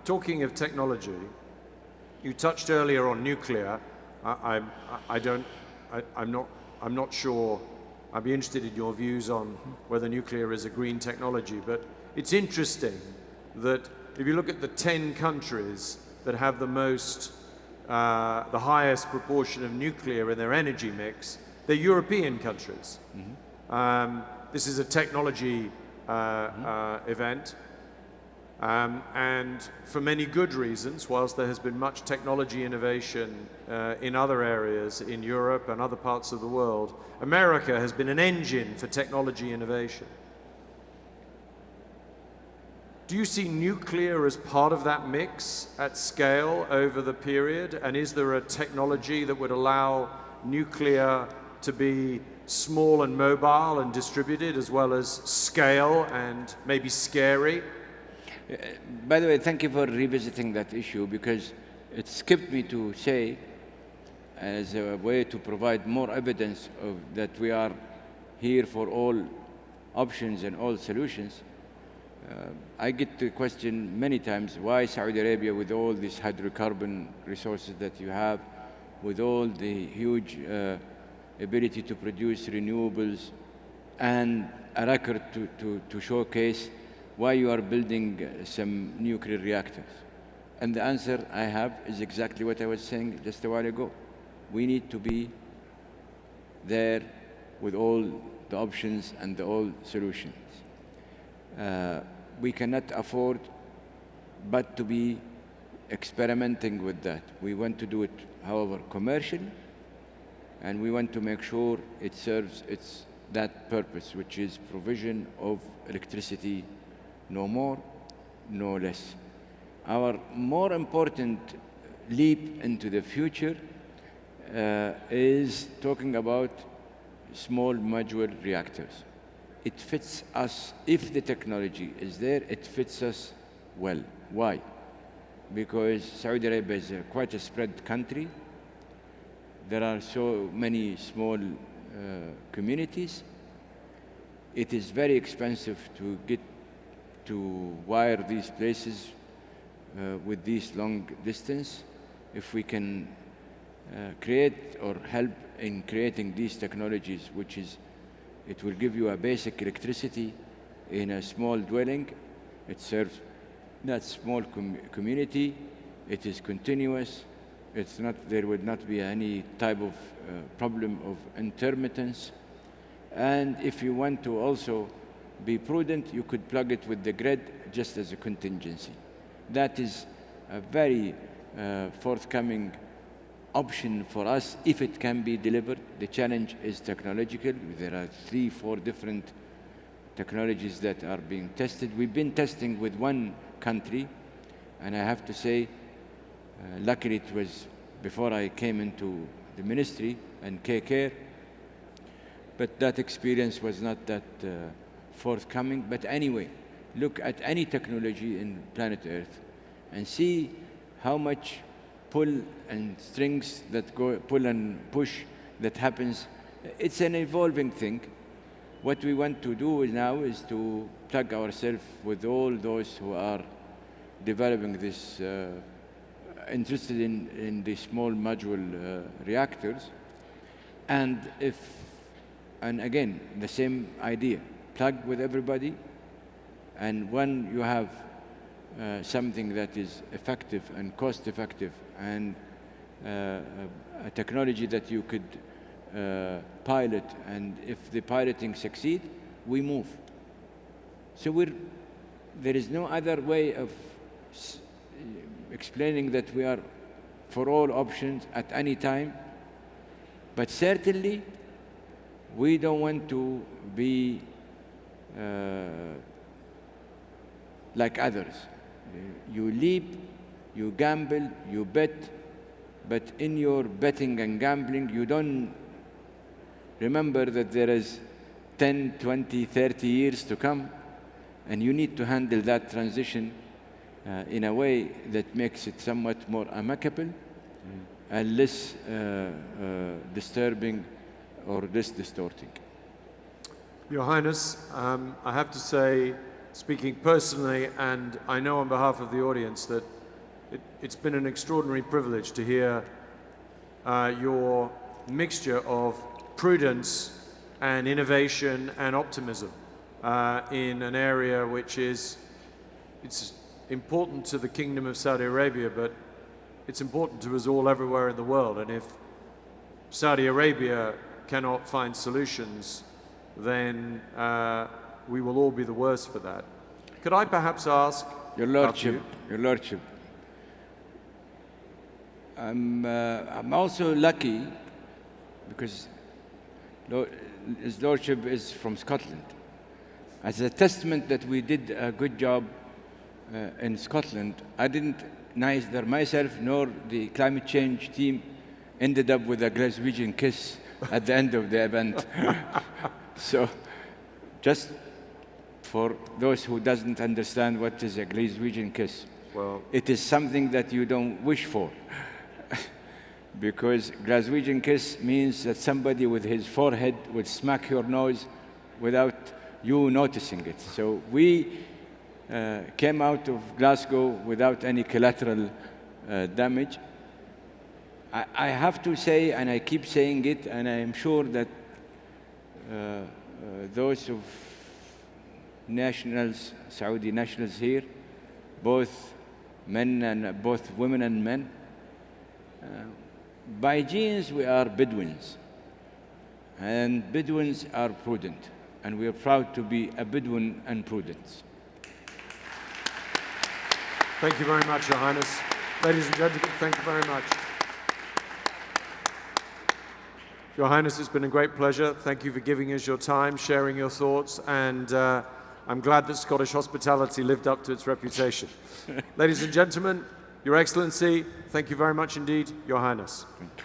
talking of technology, you touched earlier on nuclear. I'm not sure. I'd be interested in your views on whether nuclear is a green technology, but it's interesting that if you look at the 10 countries that have the highest proportion of nuclear in their energy mix, they're European countries. This is a technology event, and for many good reasons, whilst there has been much technology innovation in other areas in Europe and other parts of the world, America has been an engine for technology innovation. Do you see nuclear as part of that mix at scale over the period? And is there a technology that would allow nuclear to be small and mobile and distributed, as well as scale and maybe scary? By the way, thank you for revisiting that issue, because it skipped me to say, as a way to provide more evidence of that we are here for all options and all solutions. I get the question many times, why Saudi Arabia, with all these hydrocarbon resources that you have, with all the huge ability to produce renewables and a record to showcase, why you are building some nuclear reactors? And the answer I have is exactly what I was saying just a while ago. We need to be there with all the options and all solutions. We cannot afford but to be experimenting with that. We want to do it, however, commercially, and we want to make sure it serves that purpose, which is provision of electricity, no more, no less. Our more important leap into the future is talking about small modular reactors. It fits us, if the technology is there, it fits us well. Why? Because Saudi Arabia is quite a spread country. There are so many small communities. It is very expensive to get to wire these places with these long distance. If we can create or help in creating these technologies, which is, it will give you a basic electricity in a small dwelling. It serves that small community. It is continuous. It's not, there would not be any type of problem of intermittence. And if you want to also be prudent, you could plug it with the grid just as a contingency. That is a very forthcoming option for us if it can be delivered. The challenge is technological. There are 3-4 different technologies that are being tested. We've been testing with one country, and I have to say, luckily it was before I came into the ministry and KK, but that experience was not that forthcoming. But anyway, look at any technology in planet Earth and see how much pull and strings that go, pull and push that happens. It's an evolving thing. What we want to do now is to plug ourselves with all those who are developing this, interested in the small module reactors. And again, the same idea, plug with everybody. And when you have something that is effective and cost effective and a technology that you could pilot, and if the piloting succeed, we move. So there is no other way of explaining that we are for all options at any time, but certainly we don't want to be like others. You leap, you gamble, you bet, but in your betting and gambling, you don't remember that there is 10, 20, 30 years to come, and you need to handle that transition in a way that makes it somewhat more amicable and less disturbing or less distorting. Your Highness, I have to say speaking personally, and I know on behalf of the audience, that it's been an extraordinary privilege to hear your mixture of prudence and innovation and optimism in an area which it's important to the Kingdom of Saudi Arabia, but it's important to us all everywhere in the world. And if Saudi Arabia cannot find solutions, then we will all be the worse for that. Could I perhaps ask Your Lordship, I'm also lucky because His Lordship is from Scotland. As a testament that we did a good job in Scotland, I didn't, neither myself nor the climate change team ended up with a Glaswegian kiss at the end of the event. So, just for those who doesn't understand what is a Glaswegian kiss, well, it is something that you don't wish for. Because Glaswegian kiss means that somebody with his forehead would smack your nose without you noticing it. So we came out of Glasgow without any collateral damage. I have to say, and I keep saying it, and I am sure that those of nationals, Saudi nationals here, both women and men, by genes we are Bedouins, and Bedouins are prudent, and we are proud to be a Bedouin and prudent. Thank you very much, Your Highness. Ladies and gentlemen, thank you very much. Your Highness, it's been a great pleasure. Thank you for giving us your time, sharing your thoughts, and I'm glad that Scottish hospitality lived up to its reputation. Ladies and gentlemen, Your Excellency, thank you very much indeed, Your Highness. Thank you.